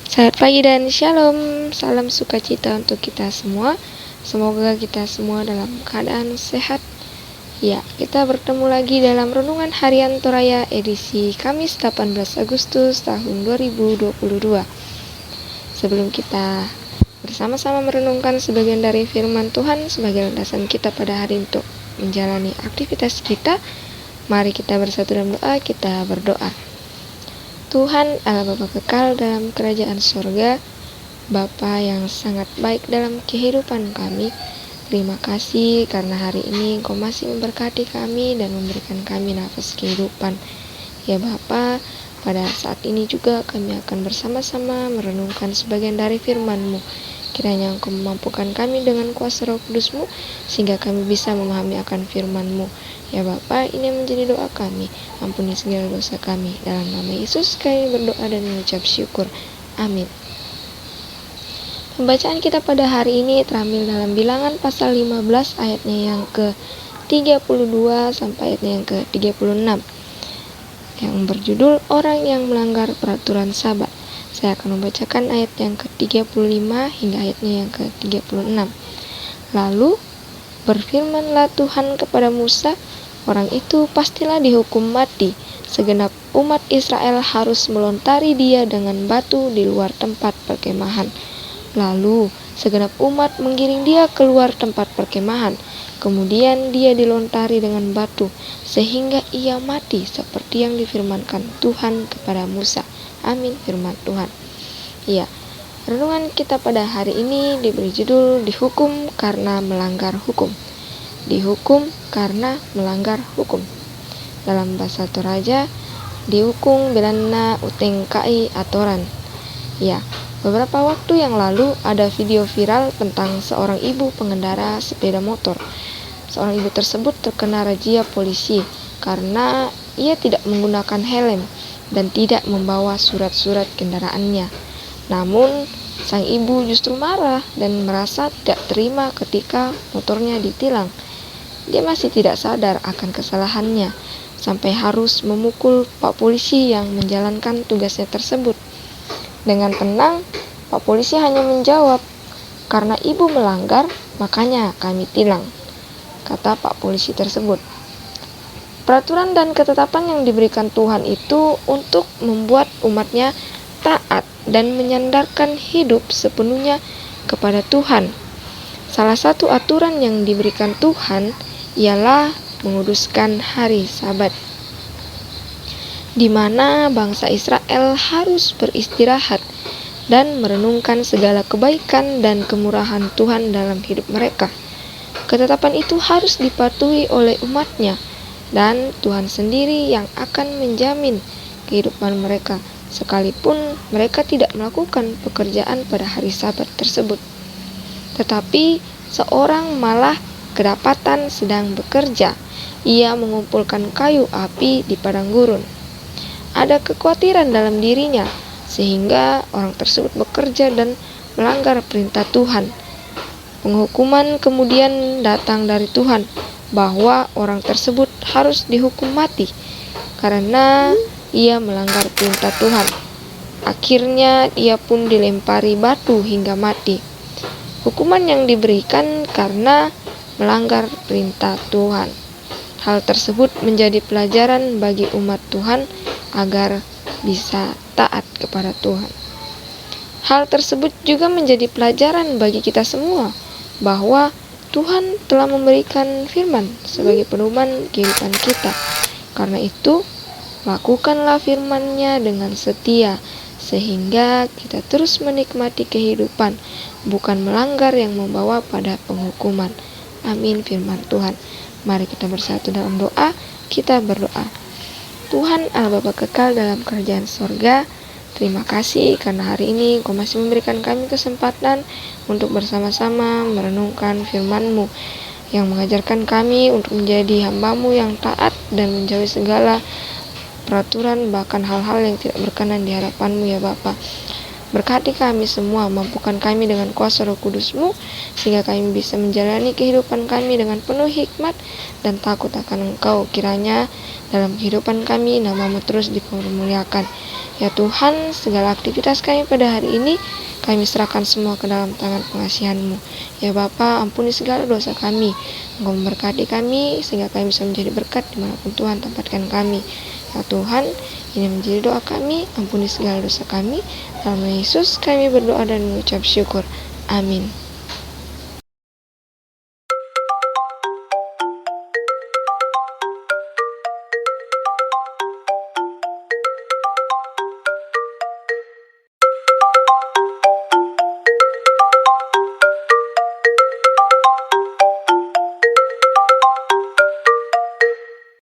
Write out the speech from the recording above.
Selamat pagi dan shalom, salam sukacita untuk kita semua. Semoga kita semua dalam keadaan sehat. Ya, kita bertemu lagi dalam Renungan Harian Toraya edisi Kamis 18 Agustus tahun 2022. Sebelum kita bersama-sama merenungkan sebagian dari firman Tuhan sebagai landasan kita pada hari untuk menjalani aktivitas kita, mari kita bersatu dalam doa, kita berdoa. Tuhan Allah Bapa kekal dalam kerajaan sorga, Bapa yang sangat baik dalam kehidupan kami, terima kasih karena hari ini Engkau masih memberkati kami dan memberikan kami nafas kehidupan. Ya Bapa, pada saat ini juga kami akan bersama-sama merenungkan sebagian dari firman-Mu. Kiranya Engkau memampukan kami dengan kuasa Roh Kudus-Mu, sehingga kami bisa memahami akan firman-Mu. Ya Bapa, ini menjadi doa kami. Ampuni segala dosa kami. Dalam nama Yesus kami berdoa dan mengucap syukur. Amin. Pembacaan kita pada hari ini terambil dalam Bilangan pasal 15 ayatnya yang ke-32 sampai ayatnya yang ke-36. Yang berjudul Orang yang melanggar peraturan Sabat. Saya akan membacakan ayat yang ke-35 hingga ayatnya yang ke-36. Lalu berfirmanlah Tuhan kepada Musa, orang itu pastilah dihukum mati. Segenap umat Israel harus melontari dia dengan batu di luar tempat perkemahan. Lalu segenap umat menggiring dia keluar tempat perkemahan. Kemudian dia dilontari dengan batu, sehingga ia mati seperti yang difirmankan Tuhan kepada Musa. Amin, firman Tuhan. Ya, renungan kita pada hari ini diberi judul Dihukum karena melanggar hukum. Dihukum karena melanggar hukum. Dalam bahasa Toraja, dihukum bilana utengkai atoran. Ya, beberapa waktu yang lalu ada video viral tentang seorang ibu pengendara sepeda motor. Seorang ibu tersebut terkena razia polisi karena ia tidak menggunakan helm dan tidak membawa surat-surat kendaraannya. Namun, sang ibu justru marah dan merasa tidak terima ketika motornya ditilang. Dia masih tidak sadar akan kesalahannya, sampai harus memukul Pak Polisi yang menjalankan tugasnya tersebut. Dengan tenang, Pak Polisi hanya menjawab, "Karena ibu melanggar, makanya kami tilang," kata Pak Polisi tersebut. Peraturan dan ketetapan yang diberikan Tuhan itu untuk membuat umatnya taat dan menyandarkan hidup sepenuhnya kepada Tuhan. Salah satu aturan yang diberikan Tuhan ialah menguduskan hari Sabat, di mana bangsa Israel harus beristirahat dan merenungkan segala kebaikan dan kemurahan Tuhan dalam hidup mereka. Ketetapan itu harus dipatuhi oleh umatnya, dan Tuhan sendiri yang akan menjamin kehidupan mereka, sekalipun mereka tidak melakukan pekerjaan pada hari Sabat tersebut. Tetapi seorang malah kedapatan sedang bekerja. Ia mengumpulkan kayu api di padang gurun. Ada kekhawatiran dalam dirinya, sehingga orang tersebut bekerja dan melanggar perintah Tuhan. Penghukuman kemudian datang dari Tuhan, bahwa orang tersebut harus dihukum mati karena ia melanggar perintah Tuhan. Akhirnya ia pun dilempari batu hingga mati. Hukuman yang diberikan karena melanggar perintah Tuhan. Hal tersebut menjadi pelajaran bagi umat Tuhan agar bisa taat kepada Tuhan. Hal tersebut juga menjadi pelajaran bagi kita semua, bahwa Tuhan telah memberikan firman sebagai pedoman kehidupan kita. Karena itu, lakukanlah firman-Nya dengan setia, sehingga kita terus menikmati kehidupan, bukan melanggar yang membawa pada penghukuman. Amin, firman Tuhan. Mari kita bersatu dalam doa, kita berdoa. Tuhan Allah Bapa kekal dalam kerajaan sorga, terima kasih karena hari ini Engkau masih memberikan kami kesempatan untuk bersama-sama merenungkan firman-Mu yang mengajarkan kami untuk menjadi hamba-Mu yang taat dan menjauhi segala peraturan bahkan hal-hal yang tidak berkenan di hadapan-Mu ya Bapa. Berkati kami semua, mampukan kami dengan kuasa Roh Kudus-Mu, sehingga kami bisa menjalani kehidupan kami dengan penuh hikmat dan takut akan Engkau. Kiranya dalam kehidupan kami, nama-Mu terus dipermuliakan. Ya Tuhan, segala aktivitas kami pada hari ini, kami serahkan semua ke dalam tangan pengasihan-Mu. Ya Bapa, ampuni segala dosa kami. Engkau memberkati kami, sehingga kami bisa menjadi berkat dimanapun Tuhan tempatkan kami. Ya Tuhan, ini menjadi doa kami, ampuni segala dosa kami. Dalam nama Yesus kami berdoa dan mengucap syukur. Amin.